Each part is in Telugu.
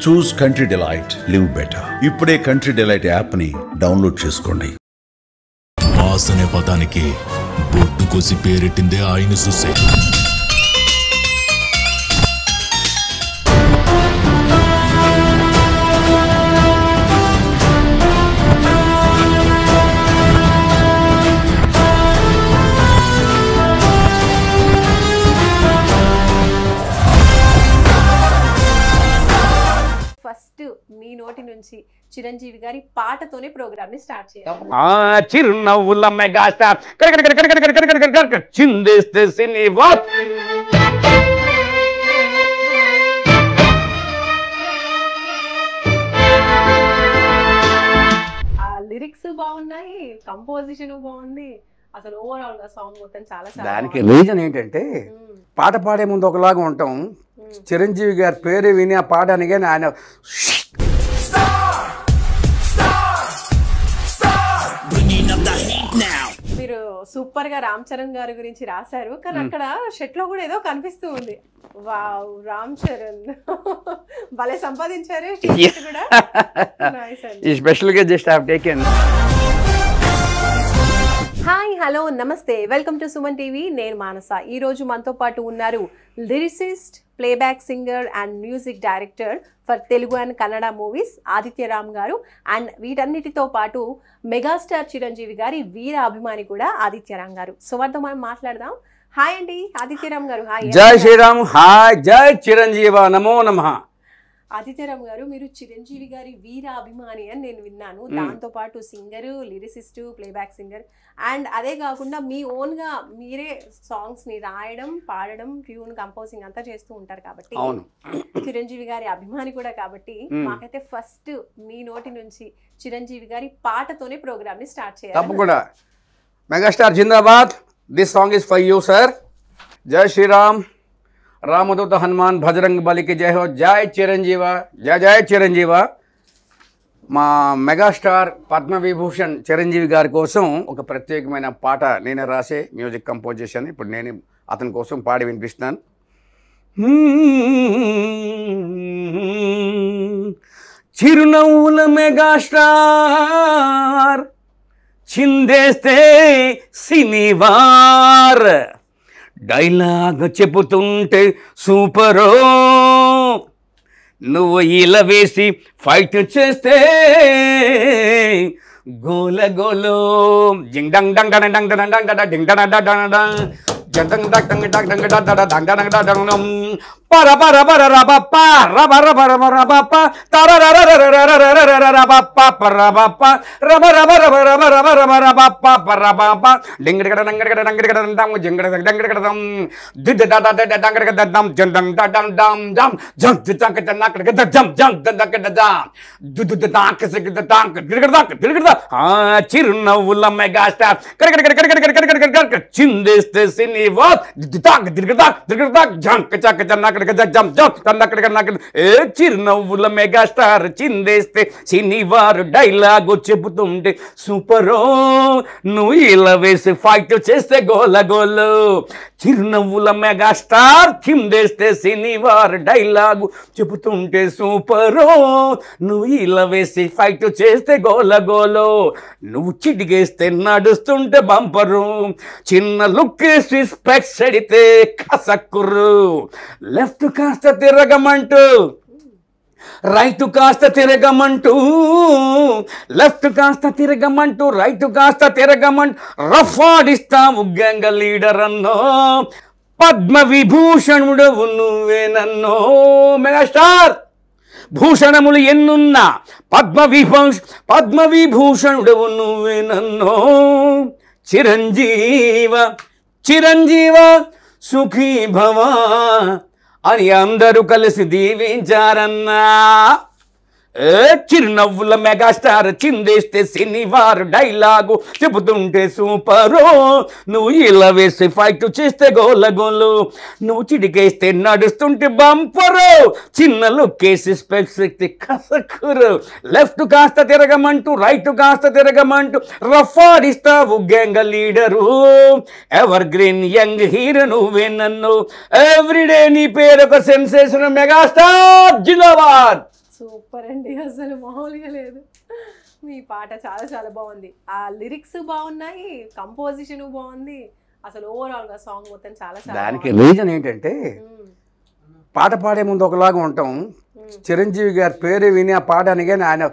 చూస్ కంట్రీ డిలైట్, లివ్ బెటర్. ఇప్పుడే కంట్రీ డిలైట్ యాప్ ని డౌన్లోడ్ చేసుకోండి. మాస్ అనే పదానికి బొట్టు కోసి పేరెట్టిందే ఆయన చూసే. మీ నోటి నుంచి చిరంజీవి గారి పాటతోనే ప్రోగ్రామ్ ని స్టార్ట్ చేయాలి. చిరునవ్వుల మెగాస్టార్ చిందేస్తే సినిమా. ఆ లిరిక్స్ బాగున్నాయి, కంపోజిషన్ బాగుంది, అసలు ఓవరాల్ గా సాంగ్ మొత్తం చాలా దానికి రీజన్ ఏంటంటే పాట పాడే ముందు ఒకలాగా ఉంటాం. చిరంజీవి గారి పేరు విని ఆ పాట అనగానే ఆయన మీరు సూపర్ గా రామ్ చరణ్ గారి గురించి రాశారు, కానీ అక్కడ షెట్ లో కూడా ఏదో కనిపిస్తూ ఉంది. వావ్, రామ్ చరణ్ భలే సంపాదించారు కూడా. ఈ స్పెషల్ గా just have taken. Hi, hello, నమస్తే, వెల్కమ్ టు సుమన్ టీవీ. నేను మానస. ఈ రోజు మనతో పాటు ఉన్నారు lyricist, playback singer and music director for Telugu and Kannada movies Adityaram గారు. అండ్ వీటన్నిటితో పాటు మెగాస్టార్ చిరంజీవి గారి వీర అభిమాని కూడా ఆదిత్యరామ్ గారు. సో వారితో మనం మాట్లాడదాం. హాయ్ అండి ఆదిత్యరామ్ గారు. హాయ్. జై శ్రీరామ్. హాయ్, జై చిరంజీవ, నమో నమః. ఆదిత్యరామ్ గారు, మీరు చిరంజీవి గారి వీర అభిమాని అని నేను విన్నాను. దాంతో పాటు singer, lyricist, playback singer, and అదే కాకుండా మీ ఓన్ గా మీరే సాంగ్స్ ని రాయడం, పాడడం, ట్యూన్, కంపోజింగ్ అంతా చేస్తూ ఉంటారు కాబట్టి చిరంజీవి గారి అభిమాని కూడా కాబట్టి మాకైతే ఫస్ట్ మీ నోటి నుంచి చిరంజీవి గారి పాటతోనే ప్రోగ్రామ్ ని స్టార్ట్ చేయాలి. తప్పకుండా. Megastar Zindabad. This song is for you sir. జై శ్రీరామ్. రామదూత హనుమాన్ భజరంగ్ బలికి జయ హో. జై చిరంజీవ, జయ జయ చిరంజీవ. మా మెగాస్టార్ పద్మవిభూషణ్ చిరంజీవి గారి కోసం ఒక ప్రత్యేకమైన పాట నేనే రాసే మ్యూజిక్ కంపోజ్ చేశాను. ఇప్పుడు నేను అతని కోసం పాడి వినిపిస్తున్నాను. చిరునవ్వుల మెగాస్టార్ చిందేస్తే సినివార్, డైలాగ్ చెబుతుంటే సూపరో, నువ్వు ఇలా వేసి ఫైట్ చేస్తే గోల గోలో జింగ్ డంగ్ డంగ్ డంగ్ డంగ్ డంగ్ డంగ్ డంగ్ డింగ్ డంగ్ డంగ్ డంగ్ డంగ్ జంగ్ డంగ్ డంగ్ డంగ్ డంగ్ డంగ్ డంగ్ డంగ్ డంగ్ డంగ్ పర పర పర రబప్ప రబ రబ రబ రబప్ప తర రర రర రర రబప్ప పరబప్ప రబ రబ రబ రబ రబ రబ రబప్ప పరబప్ప డింగ్ డంగ్ డంగ్ డంగ్ డంగ్ డంగ్ డంగ్ జింగ్ డంగ్ డంగ్ డంగ్ దిద్ ద ద ద డంగ్ డంగ్ డంగ్ జంగ్ డంగ్ డంగ్ డంగ్ జం జంగ్ జంగ్ జంగ్ డంగ్ జం జంగ్ డంగ్ డంగ్ దుద్ ద డాంక్ సిగ్ ద డాంక్ గిర్గడ ఆ చిరునవ్వుల మెగాస్టార్ కరకడ చిందేస్తే సినిమా దిటాక్ దిర్గడాక్ దిర్గడాక్ జంక్ చక్ చన్నక జం జం తన్నక నక. ఏ చిరునవ్వుల మెగాస్టార్ చిందేస్తే సినివారు, డైలాగు చెబుతుంటే సూపరో, నువ్వు ఇలా వేసి ఫైట్ చేస్తే గోల గోలు. చిరునవ్వుల మెగాస్టార్ చిందేస్తే సినివారు, డైలాగు చెబుతుంటే సూపరో, నువ్వు ఇలా వేసి ఫైట్ చేస్తే గోల గోలు. నువ్వు చిటికేస్తే నడుస్తుంటే బంపరు, చిన్న లుక్ వేసి స్పెక్స్ ఎడితే కసక్కుర్రు. లెఫ్ట్ కాస్త తిరగమంటూ రైట్ కాస్త తిరగమంటూ, లెఫ్ట్ కాస్త తిరగమంటూ రైట్ కాస్త తిరగమంటూ రఫ్ ఆడిస్తావు గ్యాంగ్ లీడర్ అన్నో, పద్మవిభూషణుడవు నువ్వేనన్నో. మెగాస్టార్ భూషణములు ఎన్నున్నా పద్మవిభూషణుడవు నువ్వేనన్నో. చిరంజీవ చిరంజీవ సుఖీ భవ అని అందరూ కలిసి దీవించారన్నా. చిరునవ్వుల మెగాస్టార్ చిందేస్తే సినివారు, డైలాగు చెబుతుంటే సూపరు, నువ్వు ఇలా వేసి ఫైట్ చేస్తే గోల గోలు. నువ్వు చిడికేస్తే నడుస్తుంటే బంపరు, చిన్న లుక్కేసి స్పెక్స్ ఎక్కి కసకురు. లెఫ్ట్ కాస్త తిరగమంటూ రైట్ కాస్త తిరగమంటూ రఫ్ ఆడిస్తావు gang leader. Ever green young hero నువ్వే నన్ను. ఎవ్రీడే నీ పేరు ఒక సెన్సేషన్. మెగాస్టార్ జిందాబాద్. సూపర్ అండి, అసలు మామూలుగా లేదు. మీ పాట చాలా చాలా బాగుంది, ఆ లిరిక్స్ బాగున్నాయి, కంపోజిషన్ బాగుంది, అసలు ఓవరాల్ గా సాంగ్ మొత్తం చాలా చాలా దానికి రీజన్ ఏంటంటే పాట పాడే ముందు ఒకలాగా ఉంటాం. చిరంజీవి గారి పేరు విని ఆ పాట అనగానే ఆయన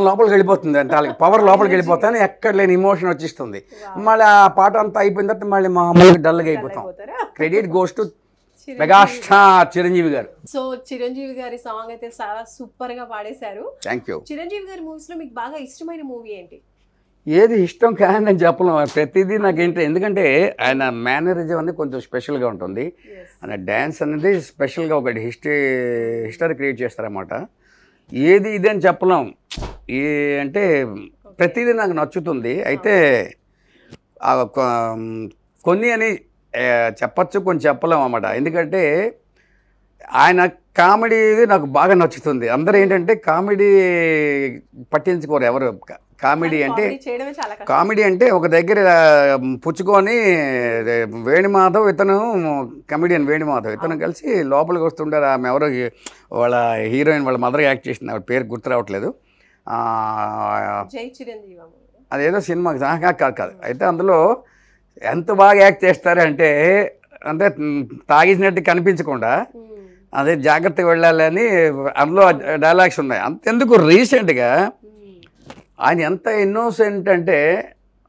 లోపలికి వెళ్ళిపోతుంది, అంటే వాళ్ళకి పవర్ లోపలికి వెళ్ళిపోతాను, ఎక్కడ లేని ఇమోషన్ వచ్చిస్తుంది. మళ్ళీ ఆ పాట అంతా అయిపోయిన తర్వాత మళ్ళీ మామూలుగా డల్గా అయిపోతాం. Credit goes to megastar Chiranjeevi గారు. సో చిరంజీవి గారి సాంగ్ అయితే చాలా సూపర్ గా పాడేశారు. Thank you. చిరంజీవి గారి మూవీస్ లో మీకు బాగా ఇష్టమైన మూవీ ఏంటి? ఏది ఇష్టం కానీ నేను చెప్పలేము, ప్రతిదీ నాకేంటి, ఎందుకంటే ఆయన మేనరిజం అనేది కొంచెం స్పెషల్గా ఉంటుంది, ఆయన డ్యాన్స్ అనేది స్పెషల్గా ఒకటి హిస్టరీ క్రియేట్ చేస్తారన్నమాట. ఏది ఇది అని చెప్పలేం, అంటే ప్రతిదీ నాకు నచ్చుతుంది. అయితే కొన్ని అని చెప్పచ్చు, కొన్ని చెప్పలేము అన్నమాట. ఎందుకంటే ఆయన కామెడీ నాకు బాగా నచ్చుతుంది. అందరూ ఏంటంటే కామెడీ పట్టించుకోరు ఎవరు. కామెడీ అంటే ఒక దగ్గర పుచ్చుకొని వేణుమాధవ్ ఇతను కమెడియన్ వేణుమాధవ్ ఇతను కలిసి లోపలికి వస్తుంటారు. ఆమె ఎవరో వాళ్ళ హీరోయిన్ వాళ్ళ మదర్ యాక్ట్ చేసింది, ఆవిడ పేరు గుర్తు రావట్లేదు. అదేదో సినిమాకి కాదు. అయితే అందులో ఎంత బాగా యాక్ట్ చేస్తారు అంటే తాగిసినట్టు కనిపించకుండా అదే జాగ్రత్తగా వెళ్ళాలని అందులో డైలాగ్స్ ఉన్నాయి. అంతెందుకు రీసెంట్గా ఆయన ఎంత ఇన్నోసెంట్ అంటే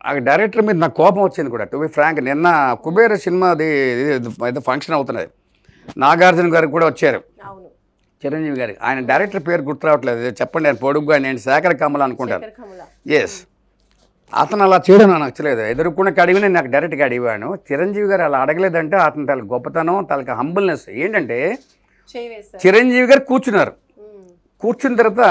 ఆ డైరెక్టర్ మీద నాకు కోపం వచ్చింది కూడా, టు బి ఫ్రాంక్. నిన్న కుబేర సినిమాది ఏదో ఫంక్షన్ అవుతున్నది, నాగార్జున గారికి కూడా వచ్చారు చిరంజీవి గారికి. ఆయన డైరెక్టర్ పేరు గుర్తు రావట్లేదు, చెప్పండి. ఆయన పొడుగ్గా నేను శేఖర్ కమల్ అనుకుంటాను. ఎస్, అతను అలా చేయడం నాకు నచ్చలేదు. ఎదురుకున్న అడిగి నేను నాకు డైరెక్ట్గా అడిగాను. చిరంజీవి గారు అలా అడగలేదంటే అతను తన గొప్పతనం, తనకి హంబుల్నెస్ ఏంటంటే చిరంజీవి గారు కూర్చున్నారు. కూర్చున్న తర్వాత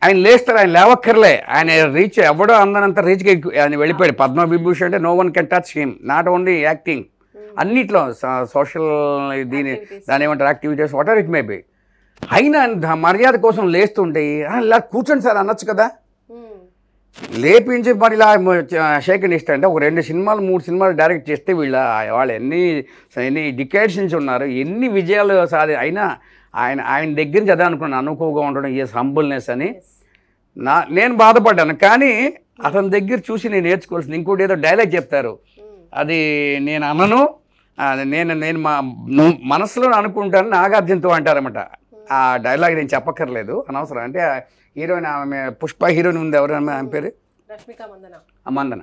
ఆయన లేస్తారు, ఆయన లేవక్కర్లే, ఆయన రీచ్ ఎవడో అందనంత రీచ్గా ఆయన వెళ్ళిపోయాడు. పద్మవిభూషణ్ అంటే no one can touch him, not only acting, అన్నిట్లో సోషల్ దాని ఏమంటారు activities whatever it may be. అయినా మర్యాద కోసం లేస్తుంటే ఇలా కూర్చోండి సార్ అనొచ్చు కదా, లేపించి మరి ఇలా షేకండ్ ఇస్తా అంటే ఒక 2 సినిమాలు 3 సినిమాలు డైరెక్ట్ చేస్తే వాళ్ళు ఎన్ని డికేడ్స్ నుంచి ఉన్నారు, ఎన్ని విజయాలు అయినా ఆయన దగ్గర నుంచి అదే అనుకున్నాను, అనుకోగా ఉండడం ఈ హంబుల్నెస్ అని నేను బాధపడ్డాను. కానీ అతని దగ్గర చూసి నేను నేర్చుకోవాల్సింది ఇంకోటి ఏదో డైలాగ్ చెప్తారు, అది నేను అనను, నేను మా మనసులో అనుకుంటాను, నాగార్జునతో అంటారన్నమాట. ఆ డైలాగ్ నేను చెప్పక్కర్లేదు, అనవసరం. అంటే హీరోయిన్ ఆమె పుష్ప హీరోయిన్ ఉంది, ఎవరు ఆమె పేరు మందన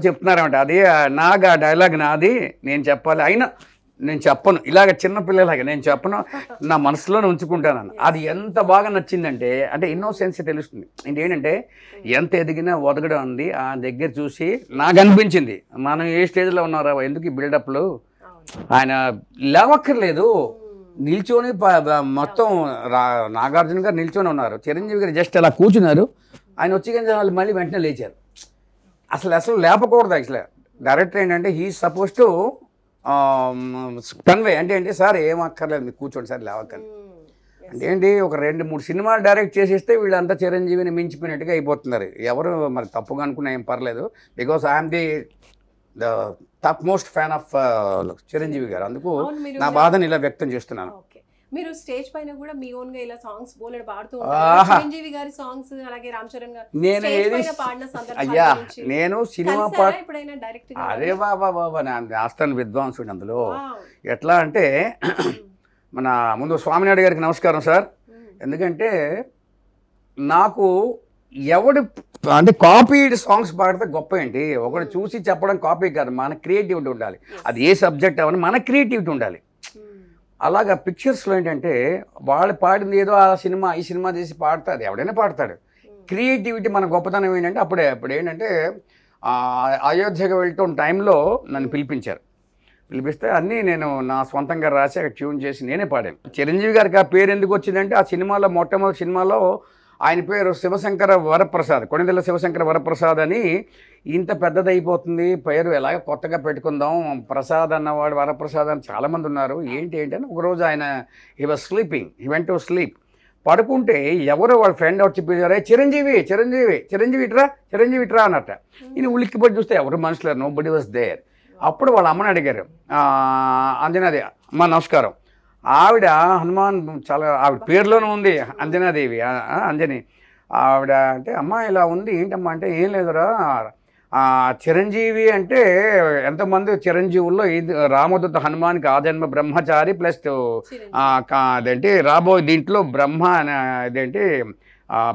చెప్తున్నారన్నమాట. అది నాగా డైలాగ్ నాది, నేను చెప్పాలి, అయినా నేను చెప్పను, ఇలాగ చిన్నపిల్లలాగా నేను చెప్పను, నా మనసులోనే ఉంచుకుంటాను. అది ఎంత బాగా నచ్చిందంటే అంటే ఇన్నోసెన్స్ తెలుస్తుంది. ఏంటంటే ఎంత ఎదిగినా ఒదగడం ఉంది. ఆ దగ్గర చూసి నాకు అనిపించింది, మనం ఏ స్టేజ్లో ఉన్నారా, ఎందుకు ఈ బిల్డప్లు, ఆయన లేవక్కర్లేదు, నిల్చొని మొత్తం నాగార్జున గారు నిల్చొని ఉన్నారు, చిరంజీవి గారు జస్ట్ అలా కూర్చున్నారు, ఆయన వచ్చి కానీ వాళ్ళు మళ్ళీ వెంటనే లేచారు. అసలు లేపకూడదు. యాక్చువల్గా డైరెక్టర్ ఏంటంటే హీ సపోజ్ టు కన్వే అంటే సార్ ఏం అక్కర్లేదు మీకు కూర్చోండి సార్ లేవక్కర్లేదు అంటే ఏంటి, ఒక 2-3 సినిమాలు డైరెక్ట్ చేసేస్తే వీళ్ళంతా చిరంజీవిని మించిపోయినట్టుగా అయిపోతున్నారు. ఎవరు మరి తప్పుగా అనుకున్నా ఏం పర్లేదు, because I'm the top most fan of Chiranjeevi గారు, అందుకు నా బాధని ఇలా వ్యక్తం చేస్తున్నాను. మీరు స్టేజ్ పైన కూడా మీ ఓన్ గా ఇలా సాంగ్స్ బోలెడు పాడుతూ ఉంటారు, చిరంజీవి గారి సాంగ్స్ అలాగే రామ్ చరణ్ గారు పాడిన సందర్భాలు నేను సినిమా పాట డైరెక్ట్ అరే బాబా నా ఆస్థాన విద్వాంసుడు. అందులో ఎట్లా అంటే మన ముందు స్వామినాయుడు గారికి నమస్కారం సార్. ఎందుకంటే నాకు ఎవడు అంటే కాపీడ్ సాంగ్స్ పాడితే గొప్ప ఏంటి, ఒకటి చూసి చెప్పడం కాపీ కాదు, మన క్రియేటివిటీ ఉండాలి. అది ఏ సబ్జెక్ట్ అవన్నీ మన క్రియేటివిటీ ఉండాలి. అలాగా పిక్చర్స్లో ఏంటంటే వాళ్ళు పాడింది ఏదో ఆ సినిమా ఈ సినిమా చేసి పాడతాడు, ఎవడైనా పాడతాడు. క్రియేటివిటీ మన గొప్పతనం ఏంటంటే అప్పుడు ఏంటంటే అయోధ్యగా వెళ్తున్న టైంలో నన్ను పిలిపిస్తే అన్నీ నేను నా సొంతంగా రాసి అక్కడ ట్యూన్ చేసి నేనే పాడాను. చిరంజీవి గారికి ఆ పేరు ఎందుకు వచ్చిందంటే ఆ సినిమాలో మొట్టమొదటి సినిమాలో ఆయన పేరు శివశంకర వరప్రసాద్, కొణిదెల శివశంకర వరప్రసాద్ అని. ఇంత పెద్దదైపోతుంది పేరు, ఎలాగ కొత్తగా పెట్టుకుందాం, ప్రసాద్ అన్నవాడు వరప్రసాద్ అని చాలామంది ఉన్నారు, ఏంటి అని ఒకరోజు ఆయన he was sleeping, he went to sleep. పడుకుంటే ఎవరో వాళ్ళ ఫ్రెండ్ వచ్చి పిలిచారే చిరంజీవి ఇట్రా అన్నట్ట. ఈయన ఉలిక్కిపడి చూస్తే ఎవరు మనుషులేరు, నో బడీ వాజ్ దేర్. అప్పుడు వాళ్ళ అమ్మని అడిగారు, అంజనాది అమ్మ నమస్కారం, ఆవిడ హనుమాన్ చాలా ఆవిడ పేరులోనే ఉంది అంజనాదేవి, అంజని. ఆవిడ అంటే అమ్మ ఇలా ఉంది ఏంటమ్మా అంటే ఏం లేదురా, చిరంజీవి అంటే ఎంతమంది చిరంజీవుల్లో ఇది రామదూత హనుమాన్కి ఆజన్మ బ్రహ్మచారి ప్లస్ అదేంటి రాబోయే దీంట్లో బ్రహ్మ అదేంటి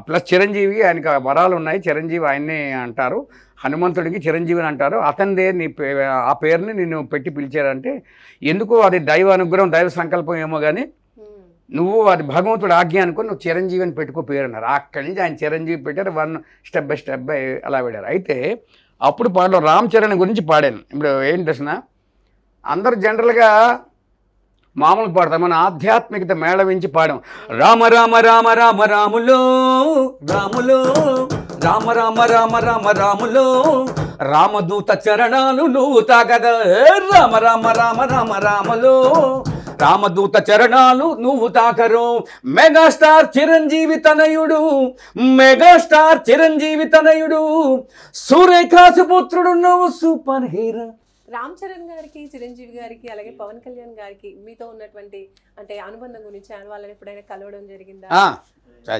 ప్లస్ చిరంజీవి ఆయనకి వరాలు ఉన్నాయి, చిరంజీవి ఆయన్ని అంటారు, హనుమంతుడికి చిరంజీవి అని అంటారు, అతనిదే నీ ఆ పేరుని నిన్ను పెట్టి పిలిచారంటే ఎందుకు అది దైవ అనుగ్రహం దైవ సంకల్పం ఏమో కానీ నువ్వు అది భగవంతుడు ఆజ్ఞ అనుకుని నువ్వు చిరంజీవి అని పెట్టుకో పేరు అన్నారు. అక్కడి నుంచి ఆయన చిరంజీవి పెట్టారు, వన్ స్టెప్ బై అలా పెట్టారు. అయితే అప్పుడు పాటలో రామ్ చరణ్ గురించి పాడాను. ఇప్పుడు ఏం ప్రశ్న, అందరూ జనరల్గా మామూలుగా పాడతాం, మన ఆధ్యాత్మికత మేళవించి పాడాం. రామ రామ రామ రామ రాములో రాములో రామ రామ రామ రామ రాములో రామదూత చరణాలు నువ్వు తాకదా, రామ రామ రామ రామ రామలో రామదూత చరణాలు నువ్వు తాకరు, మెగాస్టార్ చిరంజీవి తనయుడు, మెగాస్టార్ చిరంజీవి తనయుడు, సూర్యకాశ పుత్రుడు నువ్వు సూపర్ హీరో. రామ్ చరణ్ గారికి, చిరంజీవి గారికి, అలాగే పవన్ కళ్యాణ్ గారికి మీతో ఉన్నటువంటి అంటే అనుబంధం గురించి వాళ్ళని ఎప్పుడైనా కలవడం జరిగిందా?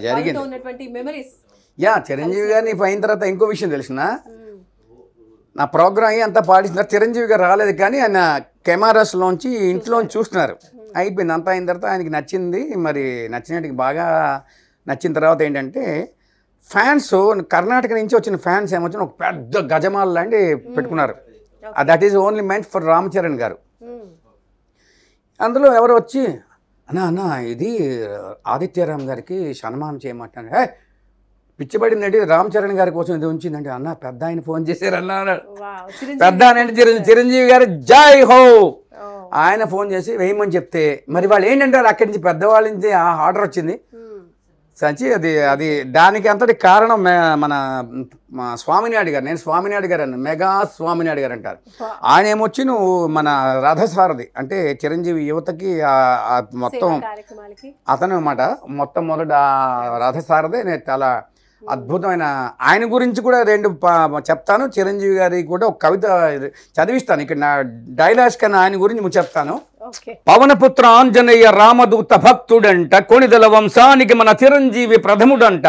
జరిగింది. ఉన్నటువంటి మెమరీస్. చిరంజీవి గారిని అయిన తర్వాత ఇంకో విషయం తెలిసిన, నా ప్రోగ్రామ్ అంతా పాడిస్తున్నారు, చిరంజీవి గారు రాలేదు కానీ ఆయన కెమెరాస్లోంచి ఇంట్లోంచి చూస్తున్నారు. అయిపోయింది అంతా అయిన తర్వాత ఆయనకి నచ్చింది, మరి నచ్చినట్టుకి బాగా నచ్చిన తర్వాత ఏంటంటే ఫ్యాన్స్ కర్ణాటక నుంచి వచ్చిన ఫ్యాన్స్ ఏమొచ్చిన ఒక పెద్ద గజమాల లాంటి పెట్టుకున్నారు. That is only meant for Ram Charan గారు. అందులో ఎవరు వచ్చి అన్న ఇది ఆదిత్యరామ్ గారికి సన్మానం చేయమంటాను, పిచ్చిపడిందండి రామ్ చరణ్ గారి కోసం ఇది ఉంచిందండి అన్న, పెద్ద ఆయన ఫోన్ చేశారు అన్న, పెద్ద ఆయన చిరంజీవి గారు జై హో, ఆయన ఫోన్ చేసి వేయమని చెప్తే మరి వాళ్ళు ఏంటంటారు అక్కడి నుంచి పెద్దవాళ్ళ నుంచి ఆర్డర్ వచ్చింది సంచి. అది దానికి అంతటి కారణం మన స్వామినాయుడు గారు, నేను స్వామినాయుడు గారు అన్న, మెగా స్వామినాయుడు గారు అంటారు. ఆయన ఏమొచ్చి నువ్వు మన రథసారథి అంటే చిరంజీవి యువతకి మొత్తం అతను అన్నమాట, మొత్తం మొదట రథసారథి. నేను చాలా అద్భుతమైన ఆయన గురించి కూడా రెండు చెప్తాను, చిరంజీవి గారి కూడా ఒక కవిత చదివిస్తాను ఇక్కడ నా డైలాగ్స్ కన్నా ఆయన గురించి చెప్తాను. పవనపుత్ర ఆంజనేయ రామదూత భక్తుడంట, కొణిదల వంశానికి మన చిరంజీవి ప్రథముడంట,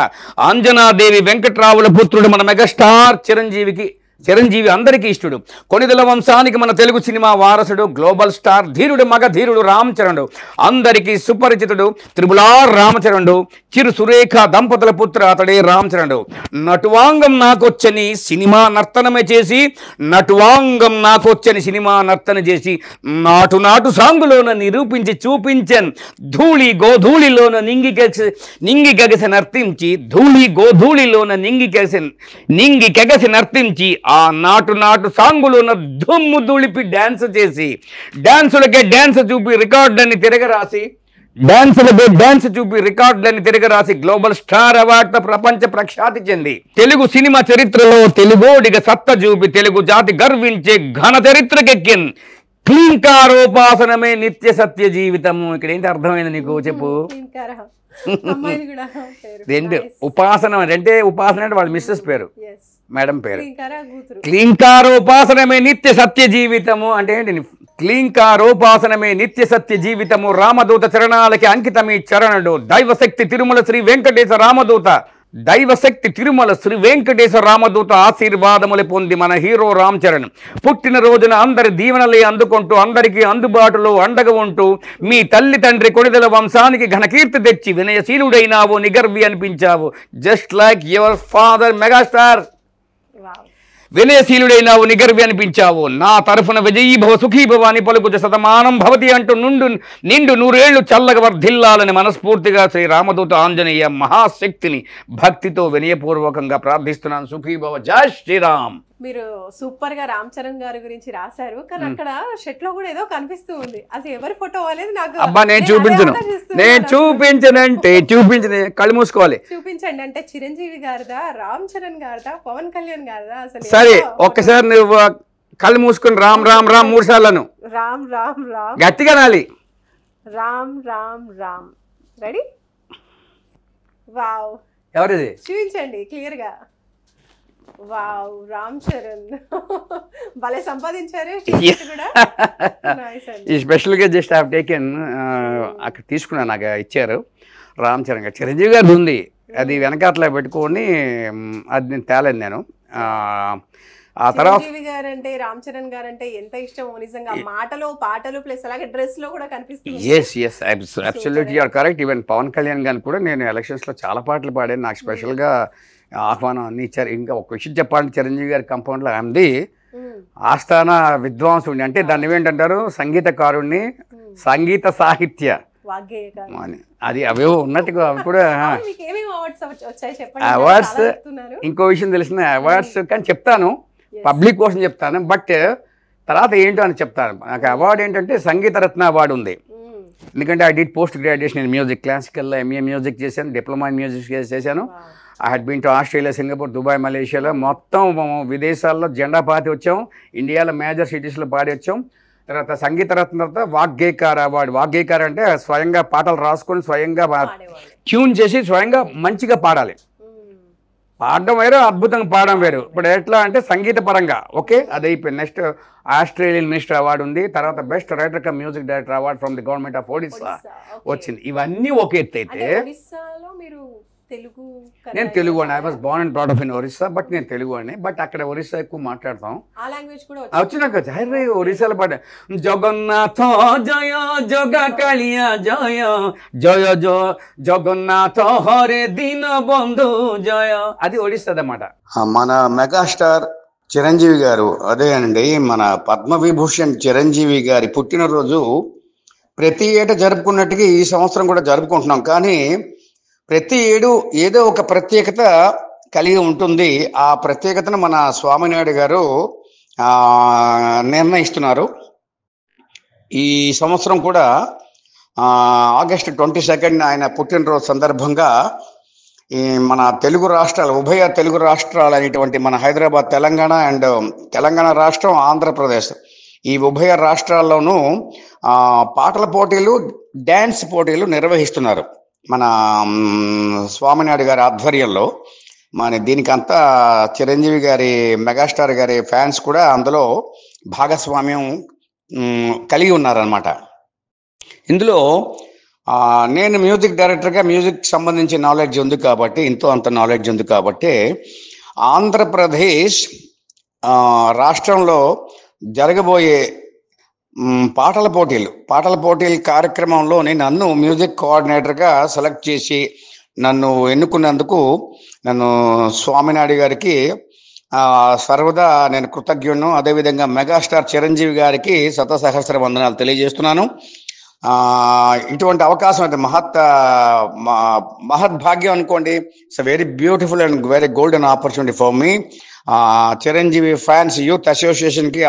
అంజనాదేవి వెంకట్రావుల పుత్రుడు మన మెగాస్టార్ చిరంజీవి అందరికీ ఇష్టడు, కొణిదల వంశానికి మన తెలుగు సినిమా వారసుడు, గ్లోబల్ స్టార్ ధీరుడు మగ ధీరుడు రామ్ చరణుడు, అందరికీ సుపరిచితుడు త్రిపులార్ రామచరణుడు, చిరు సురేఖ దంపతుల పుత్ర అతడే రామ్ చరణుడు. నటువాంగం నాకొచ్చని సినిమా నర్తనమే చేసి, నటువాంగం నాకొచ్చని సినిమా నర్తన చేసి, నాటు నాటు సాంగులోన నిరూపించి చూపించన్, ధూళి గోధూళిలోన నింగి గగసి నర్తించి, ధూళి గోధూళిలోన నింగి కెగసి నర్తించి, ఆ నాటు నాటు సాంగులోన దుమ్ము దులిపి డ్యాన్స్ చేసి, డ్యాన్సులకే డ్యాన్స్ చూపి రికార్డులని తిరగరాసి గ్లోబల్ స్టార్ అవార్డుతో ప్రపంచ ప్రఖ్యాతి చెంది, తెలుగు సినిమా చరిత్రలో తెలుగోడిగా సత్త చూపి తెలుగు జాతి గర్వించే ఘన చరిత్రకెక్కిన్, క్లీంకారోపాసనమే నిత్య సత్య జీవితము. ఇక్కడ ఏంటి అర్థమైంది నీకు చెప్పు? రెండు ఉపాసన అంటే ఉపాసన అంటే వాళ్ళ మిస్సెస్ పేరు, మేడం పేరు. క్లీంకారోపాసనమే నిత్య సత్య జీవితము అంటే ఏంటి? క్లీంకారోపాసనమే నిత్య సత్య జీవితము, రామదూత చరణాలకి అంకితమీ చరణుడు, దైవశక్తి తిరుమల శ్రీ వెంకటేశ్వర రామదూత ఆశీర్వాదములు పొంది మన హీరో రామ్ చరణ్ పుట్టిన రోజున అందరి దీవెనలే అందుకుంటూ అందరికీ అందుబాటులో అండగా ఉంటూ మీ తల్లి తండ్రి కొణిదెల వంశానికి ఘనకీర్తి తెచ్చి వినయశీలుడైనావు, నిగర్వి అనిపించావు. Just like your father megastar. వినయశీలుడైనావు, నిగర్వి అనిపించావు. నా తరఫున విజయీభవ సుఖీభవ అని పలుకుజ శతమానం భవతి అంటూ నిండు నూరేళ్లు చల్లగా వర్ధిల్లాలని మనస్ఫూర్తిగా శ్రీ రామదూత ఆంజనేయ మహాశక్తిని భక్తితో వినయపూర్వకంగా ప్రార్థిస్తున్నాను. సుఖీభవ. జై శ్రీరామ్. మీరు సూపర్ గా రామ్ చరణ్ గారి గురించి రాశారు, కానీ అక్కడ షెట్ లో కూడా ఏదో కనిపిస్తూ ఉంది. అసలు ఎవరి ఫోటో అనేది నాకు అబ్బా నేను చూపించనంటే కళ్ళు మూసుకోవాలి. చూపించండి అంటే చిరంజీవి గారిదా, రామ్ చరణ్ గారిదా, పవన్ కళ్యాణ్ గారిదా? అసలు సరే ఒక్కసారి నువ్వు కళ్ళు మూసుకుని రామ్ రామ్ రామ్ 3 సార్లు రామ్ రామ్ రామ్ గట్టిగా నాలి. రామ్ రామ్ రామ్. రెడీ? వావ్. ఎవరిది? చూపించండి క్లియర్ గా. వావ్, రామ్ చరణ్ భలే సంపాదించారు కూడా. Nice అండి. ఈ స్పెషల్గా జస్ట్ హావ్ టేకెన్ అక్కడ తీసుకున్నాను, నాకు ఇచ్చారు రామ్ చరణ్ గారు. చిరంజీవి గారు ఉంది, అది వెనకాతలో పెట్టుకొని అది నేను తేలేదు నేను. ఆ తర్వాత చిరంజీవి గారు అంటే రామ్ చరణ్ గారు అంటే ఎంత ఇష్టమో నిజంగా, మాటలు పాటలు ప్లస్ అలాగే డ్రెస్ లో కూడా కనిపిస్తుంది. Yes absolutely you're correct. Even Pawan Kalyan గారిని కూడా నేను ఎలక్షన్స్లో చాలా పాటలు పాడాను, నాకు స్పెషల్గా ఆహ్వానం అన్ని ఇచ్చారు. ఇంకా ఒక విషయం చెప్పాలంటే చిరంజీవి గారి కంపౌండ్లో అంది ఆస్థాన విద్వాంసుడిని, అంటే దాన్ని ఏంటంటారు సంగీతకారుణ్ణి, సంగీత సాహిత్య అని, అది అవేవో ఉన్నట్టుగా అవి కూడా అవార్డ్స్. ఇంకో విషయం తెలిసిన అవార్డ్స్ కానీ చెప్తాను, పబ్లిక్ కోసం చెప్తాను, బట్ తర్వాత ఏంటో అని చెప్తాను. నాకు అవార్డు ఏంటంటే సంగీత రత్న అవార్డు ఉంది, ఎందుకంటే I did post graduation in music, classical MA music చేశాను, డిప్లొమా ఇన్ మ్యూజిక్ చేశాను. I had been to Australia, Singapore, Dubai, మలేషియాలో మొత్తం విదేశాల్లో జెండా పాతి వచ్చాం, ఇండియాలో మేజర్ సిటీస్లో పాడి వచ్చాం. తర్వాత సంగీత రత్న తర్వాత వాగ్గేయకార అవార్డు. వాగ్గేయకార అంటే స్వయంగా పాటలు రాసుకొని స్వయంగా ట్యూన్ చేసి స్వయంగా మంచిగా పాడాలి. పాడడం వేరు, అద్భుతంగా పాడడం వేరు. ఇప్పుడు ఎట్లా అంటే సంగీత పరంగా ఓకే అది అయిపోయింది. నెక్స్ట్ ఆస్ట్రేలియన్ మినిస్టర్ అవార్డు ఉంది, తర్వాత best writer cum music director award from the government of Odisha వచ్చింది. ఇవన్నీ ఒక ఎత్తు అయితే నేను తెలుగు అండి. I was Born and brought up in Orissa, but నేను తెలుగు అండి, బట్ అక్కడ ఒరిస్సా ఎక్కువ మాట్లాడతాం. వచ్చినాక హైరే ఒరిస్సాలో పాట జగన్నాథ జయ జగ కాళియా జయ జయ జయ జగన్నాథ హరే దీన బంధు జయ, అది ఒడిస్సాది అన్నమాట. మన మెగాస్టార్ చిరంజీవి గారు, అదే అండి మన పద్మవిభూషణ్ చిరంజీవి గారి పుట్టినరోజు ప్రతి ఏటా జరుపుకున్నట్టుగా ఈ సంవత్సరం కూడా జరుపుకుంటున్నాం. కానీ ప్రతి ఏడు ఏదో ఒక ప్రత్యేకత కలిగి ఉంటుంది. ఆ ప్రత్యేకతను మన స్వామినాయుడు గారు నిర్ణయిస్తున్నారు. ఈ సంవత్సరం కూడా ఆగస్టు 22 ఆయన పుట్టినరోజు సందర్భంగా ఈ మన తెలుగు రాష్ట్రాలు, ఉభయ తెలుగు రాష్ట్రాలు అనేటువంటి మన హైదరాబాద్, తెలంగాణ రాష్ట్రం, ఆంధ్రప్రదేశ్, ఈ ఉభయ రాష్ట్రాల్లోనూ పాటల పోటీలు, డ్యాన్స్ పోటీలు నిర్వహిస్తున్నారు మన స్వామినాయుడు గారి ఆధ్వర్యంలో. మన దీనికంతా చిరంజీవి గారి, మెగాస్టార్ గారి ఫ్యాన్స్ కూడా అందులో భాగస్వామ్యం కలిగి ఉన్నారనమాట. ఇందులో నేను మ్యూజిక్ డైరెక్టర్గా మ్యూజిక్ సంబంధించి నాలెడ్జ్ ఉంది కాబట్టి, ఇంతో అంత నాలెడ్జ్ ఉంది కాబట్టి, ఆంధ్రప్రదేశ్ రాష్ట్రంలో జరగబోయే పాటల పోటీల కార్యక్రమంలోని నన్ను మ్యూజిక్ కోఆర్డినేటర్గా సెలెక్ట్ చేసి నన్ను ఎన్నుకున్నందుకు నన్ను స్వామినాయుడు గారికి సర్వదా నేను కృతజ్ఞులను. అదేవిధంగా మెగాస్టార్ చిరంజీవి గారికి శతసహస్ర వందనాలు తెలియజేస్తున్నాను. ఇటువంటి అవకాశం అయితే మహద్భాగ్యం అనుకోండి. It's very beautiful and very golden opportunity for me. Chiranjeevi fans youth association కి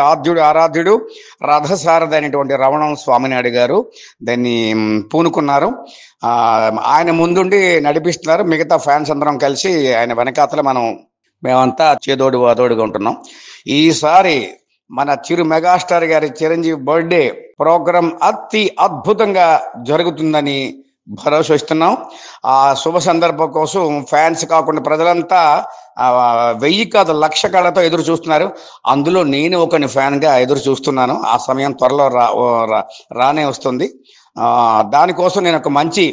ఆరాధ్యుడు రథసారథి అయినటువంటి రమణం స్వామినాయుడు గారు దాన్ని పూనుకున్నారు. ఆయన ముందుండి నడిపిస్తున్నారు. మిగతా ఫ్యాన్స్ అందరం కలిసి ఆయన వెనకాతల మేమంతా చేదోడు వాదోడుగా ఉంటున్నాం. ఈసారి మన చిరు మెగాస్టార్ గారి చిరంజీవి బర్త్డే ప్రోగ్రాం అతి అద్భుతంగా జరుగుతుందని భరోసా ఇస్తున్నాం. ఆ శుభ సందర్భం కోసం ఫ్యాన్స్ కాకుండా ప్రజలంతా 1000 కాదు 1,00,000 కళ్ళతో ఎదురు చూస్తున్నారు. అందులో నేను ఒకని ఫ్యాన్గా ఎదురు చూస్తున్నాను. ఆ సమయం త్వరలో రానే వస్తుంది. దానికోసం నేను ఒక మంచి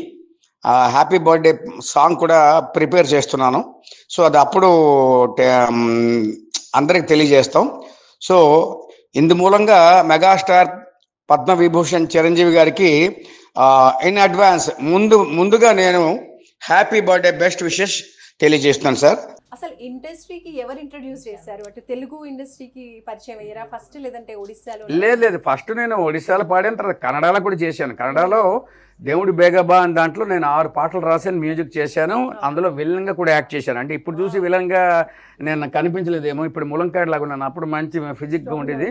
హ్యాపీ బర్త్డే సాంగ్ కూడా ప్రిపేర్ చేస్తున్నాను. సో అది అప్పుడు అందరికి తెలియజేస్తాం. సో ఇందు మూలంగా మెగాస్టార్ పద్మవిభూషణ్ చిరంజీవి గారికి ఇన్ అడ్వాన్స్ ముందుగా నేను హ్యాపీ బర్త్డే బెస్ట్ విషెస్ తెలియజేస్తున్నాను సార్. అసలు ఇండస్ట్రీకి ఎవరు ఇంట్రడ్యూస్ చేశారు? అంటే తెలుగు ఇండస్ట్రీకి పరిచయం అయ్యారా ఫస్ట్, లేదంటే ఒడిస్సాలో? లేదు, ఫస్ట్ నేను ఒడిస్సాలో పాడిన తర్వాత కన్నడలో కూడా చేశాను. కన్నడలో దేవుడి బేగబా అని దాంట్లో నేను 6 పాటలు రాశాను, మ్యూజిక్ చేశాను. అందులో విలన్గా కూడా యాక్ట్ చేశాను. అంటే ఇప్పుడు చూసి విలన్గా నేను కనిపించలేదేమో, ఇప్పుడు ములంకాయ లాగా ఉన్నాను. అప్పుడు మంచి ఫిజిక్గా ఉండేది,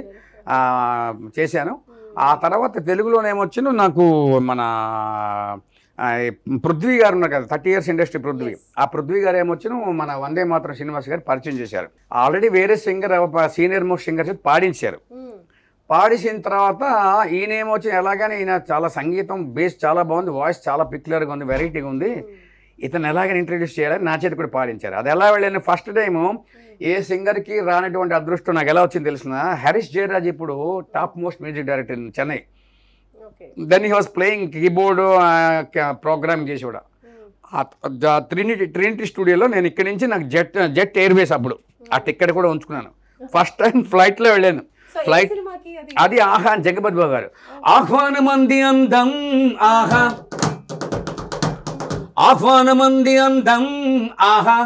చేశాను. ఆ తర్వాత తెలుగులోనేమొచ్చిన నాకు మన పృథ్వీ గారు ఉన్నారు కదా, 30 years ఇండస్ట్రీ పృథ్వీ. ఆ పృథ్వీ గారు ఏమొచ్చిన మన వందే మాత్రం శ్రీనివాస్ గారు పరిచయం చేశారు. ఆల్రెడీ వేరే సింగర్, సీనియర్ మోస్ట్ సింగర్ పాడించారు. పాడిసిన తర్వాత ఈయనేమొచ్చి ఎలాగని ఈయన చాలా సంగీతం బేస్ చాలా బాగుంది, వాయిస్ చాలా పిక్యులర్గా ఉంది, వెరైటీగా ఉంది. ఇతను ఎలాగని ఇంట్రడ్యూస్ చేయాలని నా చేతి కూడా పాడించారు. అది ఎలా వెళ్ళాను ఫస్ట్ టైము ఏ సింగర్కి రానటువంటి అదృష్టం నాకు ఎలా వచ్చింది తెలిసిన, హరీష్ జయరాజ్ ఇప్పుడు top most music director in Chennai. Then he was playing keyboard program చేసి కూడా ట్రినిటీ స్టూడియోలో నేను ఇక్కడి నుంచి నాకు జెట్ ఎయిర్వేస్ అప్పుడు ఆ టికెట్ కూడా ఉంచుకున్నాను. ఫస్ట్ టైం ఫ్లైట్లో వెళ్ళాను. ఫ్లైట్ అది ఆహా జగపతి బాబు గారు. ఆహ్వానమంది అందం ఆహా, ఆహ్వానమంది అందం ఆహా,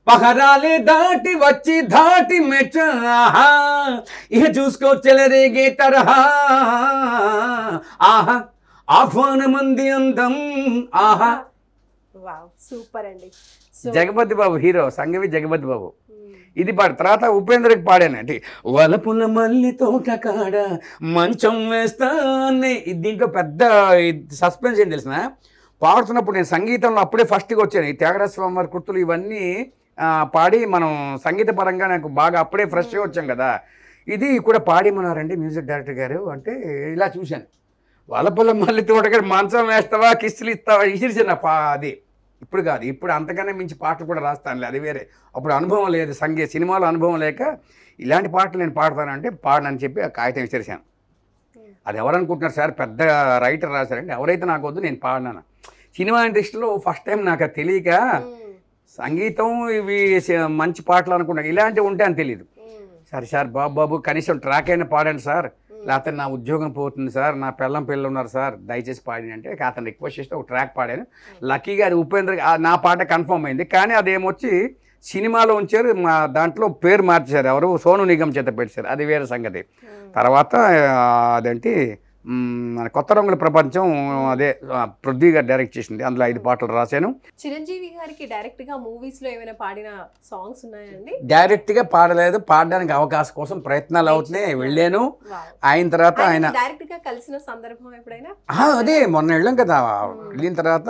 పహరాలే దాటి వచ్చి దాటి మెచ్చ ఆహా, ఇక చూసుకో చెలరేగే తరహా ఆహా, ఆహ్వానమంది అందం ఆహా. సూపర్ అండి. జగపతి బాబు హీరో, సంగవి జగపతి బాబు. ఇది పాడు. తర్వాత ఉపేంద్రకి పాడాను అంటే వలపుల మల్లి తోట కాడ మంచం వేస్తానే. దీంట్లో పెద్ద సస్పెన్స్ ఏం తెలిసిన, పాడుతున్నప్పుడు నేను సంగీతంలో అప్పుడే ఫస్ట్గా వచ్చాను. ఈ త్యాగరాజ స్వామి వారి కృతులు ఇవన్నీ పాడి మనం సంగీత పరంగా నాకు బాగా అప్పుడే ఫ్రెష్గా వచ్చాం కదా. ఇది కూడా పాడిమన్నారండి మ్యూజిక్ డైరెక్టర్ గారు అంటే ఇలా చూశాను. వలపుల మల్లి తోట కాడ మంచం వేస్తావా కిస్సులు ఇస్తావా ఇసిరిచిన అది ఇప్పుడు కాదు, ఇప్పుడు అంతకన్నా మించి పాటలు కూడా రాస్తానులే, అది వేరే. అప్పుడు అనుభవం లేదు, సినిమాలో అనుభవం లేక ఇలాంటి పాటలు నేను పాడతానంటే పాడనని చెప్పి ఆ కాగితం విసిరిశాను. అది ఎవరనుకుంటున్నారు సార్, పెద్ద రైటర్ రాశారంటే ఎవరైతే నాకు వద్దు నేను పాడినాను. సినిమా ఇండస్ట్రీలో ఫస్ట్ టైం నాకు తెలియక సంగీతం ఇవి మంచి పాటలు అనుకున్నాను, ఇలాంటివి ఉంటాయి అని తెలియదు. సరే సార్ బాబు కనీసం ట్రాక్ అయినా పాడండి సార్, లేకపోతే నా ఉద్యోగం పోతుంది సార్, నా పిల్లలు ఉన్నారు సార్, దయచేసి పాడి అంటే అతను రిక్వెస్ట్ చేస్తే ఒక ట్రాక్ పాడాను. లక్కీగా అది ఉపేంద్ర నా పాట కన్ఫర్మ్ అయింది. కానీ అదేమొచ్చి సినిమాలో ఉంచారు, మా దాంట్లో పేరు మార్చారు, ఎవరు సోను నిగమ్ చేత పెట్టారు, అది వేరే సంగతి. తర్వాత అదేంటి మన కొత్త రంగుల ప్రపంచం, అదే పృథ్వీ గారు డైరెక్ట్ చేసింది, అందులో 5 పాటలు రాశాను. చిరంజీవి గారికి డైరెక్ట్ గా మూవీస్ లో ఏమైనా పాడిన సాంగ్స్ ఉన్నాయండి? డైరెక్ట్ గా పాడలేదు, పాడడానికి అవకాశం కోసం ప్రయత్నాలు అవుతున్నాయి, వెళ్ళాను. అయిన తర్వాత ఆయన డైరెక్ట్ గా కలిసిన సందర్భం ఎప్పుడైనా? అదే మొన్న వెళ్ళాం కదా, వెళ్ళిన తర్వాత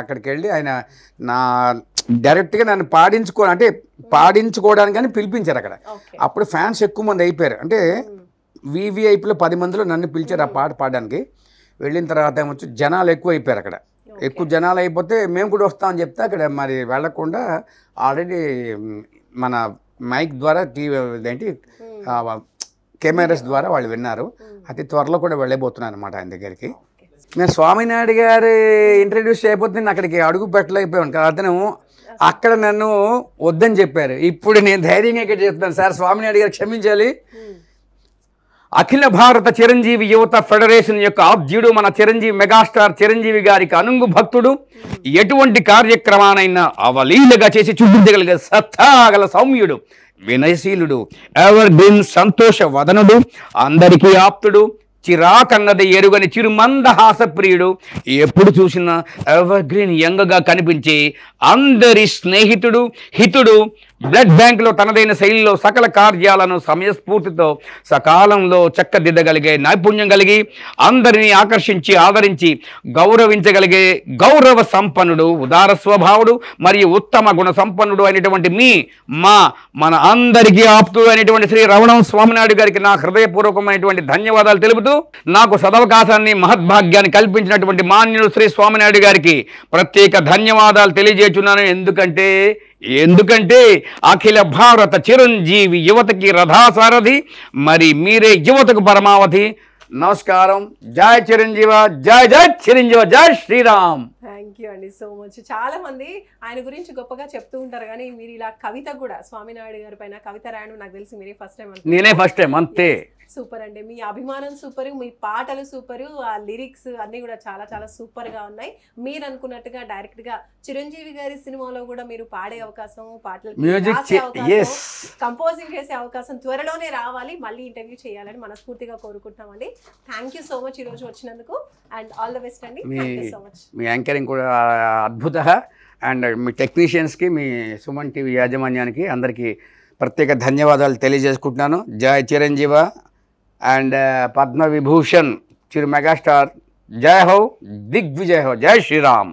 అక్కడికి వెళ్ళి ఆయన నా డైరెక్ట్గా నన్ను పాడించుకోవడానికి పిలిపించారు అక్కడ. అప్పుడు ఫ్యాన్స్ ఎక్కువ మంది అయిపోయారు, అంటే వివిఐపీలో 10 మందిలో నన్ను పిలిచారు ఆ పాట పాడడానికి. వెళ్ళిన తర్వాత ఏమొచ్చి జనాలు ఎక్కువ అయిపోయారు అక్కడ. ఎక్కువ జనాలు అయిపోతే మేము కూడా వస్తామని చెప్తే అక్కడ మరి వెళ్లకుండా ఆల్రెడీ మన మైక్ ద్వారా ఏంటి కెమెరాస్ ద్వారా వాళ్ళు విన్నారు. అతి త్వరలో కూడా వెళ్ళబోతున్నాను అనమాట ఆయన దగ్గరికి. నేను స్వామినాయుడు గారు ఇంట్రడ్యూస్ చేయకపోతే నేను అక్కడికి అడుగు పెట్టలేకపోయాను కదా. అతను అక్కడ నన్ను వద్దని చెప్పారు. ఇప్పుడు నేను ధైర్యంగా ఇక్కడ చెప్తాను, సార్ స్వామినాయుడు గారు క్షమించాలి. అఖిల భారత చిరంజీవి యువత ఫెడరేషన్ యొక్క ఆద్యుడు మన చిరంజీవి మెగాస్టార్ చిరంజీవి గారికి అనుంగు భక్తుడు. ఎటువంటి కార్యక్రమానైనా అవలీలగా చేసి చూపించగలిగే సత్తాగల సౌమ్యుడు, వినయశీలుడు, ఎవర్ గ్రీన్ సంతోష వదనుడు, అందరికీ ఆప్తుడు, చిరాకన్నది ఎరుగని చిరుమందహాస ప్రియుడు, ఎప్పుడు చూసినా ఎవర్ గ్రీన్ యంగ్గా కనిపించి అందరి స్నేహితుడు, హితుడు, బ్లడ్ బ్యాంకులో తనదైన శైలిలో సకల కార్యాలను సమయస్ఫూర్తితో సకాలంలో చక్కదిద్దగలిగే నైపుణ్యం కలిగి అందరినీ ఆకర్షించి ఆదరించి గౌరవించగలిగే గౌరవ సంపన్నుడు, ఉదార స్వభావుడు మరియు ఉత్తమ గుణ సంపన్నుడు అయినటువంటి మన అందరికీ ఆప్తుడు అయినటువంటి శ్రీ రమణం స్వామినాయుడు గారికి నా హృదయపూర్వకమైనటువంటి ధన్యవాదాలు తెలుపుతూ, నాకు సదవకాశాన్ని మహద్భాగ్యాన్ని కల్పించినటువంటి మాన్యుడు శ్రీ స్వామినాయుడు గారికి ప్రత్యేక ధన్యవాదాలు తెలియజేస్తున్నాను. ఎందుకంటే అఖిల భారత చిరంజీవి యువతకి రథాసారథి, మరి మీరే యువతకు పరమావధి. నమస్కారం. జై చిరంజీవ, జై జై చిరంజీవ, జై శ్రీరామ్. థ్యాంక్ యూ అండి సో మచ్. చాలా మంది ఆయన గురించి గొప్పగా చెప్తూ ఉంటారు, కానీ మీరు ఇలా కవిత కూడా స్వామినాయుడు గారి పైన కవిత రాయడం నాకు తెలిసి నేనే ఫస్ట్ టైం. అంతే. సూపర్ అండి. మీ అభిమానం సూపరు, మీ పాటలు సూపరు, ఆ లిరిక్స్ అన్నీ కూడా చాలా చాలా సూపర్గా ఉన్నాయి. మీరు అనుకున్నట్టుగా డైరెక్ట్గా చిరంజీవి గారి సినిమాలో కూడా మీరు పాడే అవకాశం, పాటలు కంపోజింగ్ చేసే అవకాశం త్వరలోనే రావాలి. మళ్ళీ ఇంటర్వ్యూ చేయాలని మనస్ఫూర్తిగా కోరుకుంటున్నామండి. థ్యాంక్ యూ సో మచ్ ఈరోజు వచ్చినందుకు, అండ్ ఆల్ ద బెస్ట్ అండి. Thank you so much. మీ యాంకరింగ్ కూడా అద్భుత, అండ్ మీ టెక్నీషియన్స్కి, మీ సుమన్ టీవీ యాజమాన్యానికి అందరికీ ప్రత్యేక ధన్యవాదాలు తెలియజేసుకుంటున్నాను. జై చిరంజీవ అండ్ పద్మ విభూషణ్ చిరు మెగాస్టార్. జై హో, దిగ్విజయ్ హో, జై శ్రీరామ్.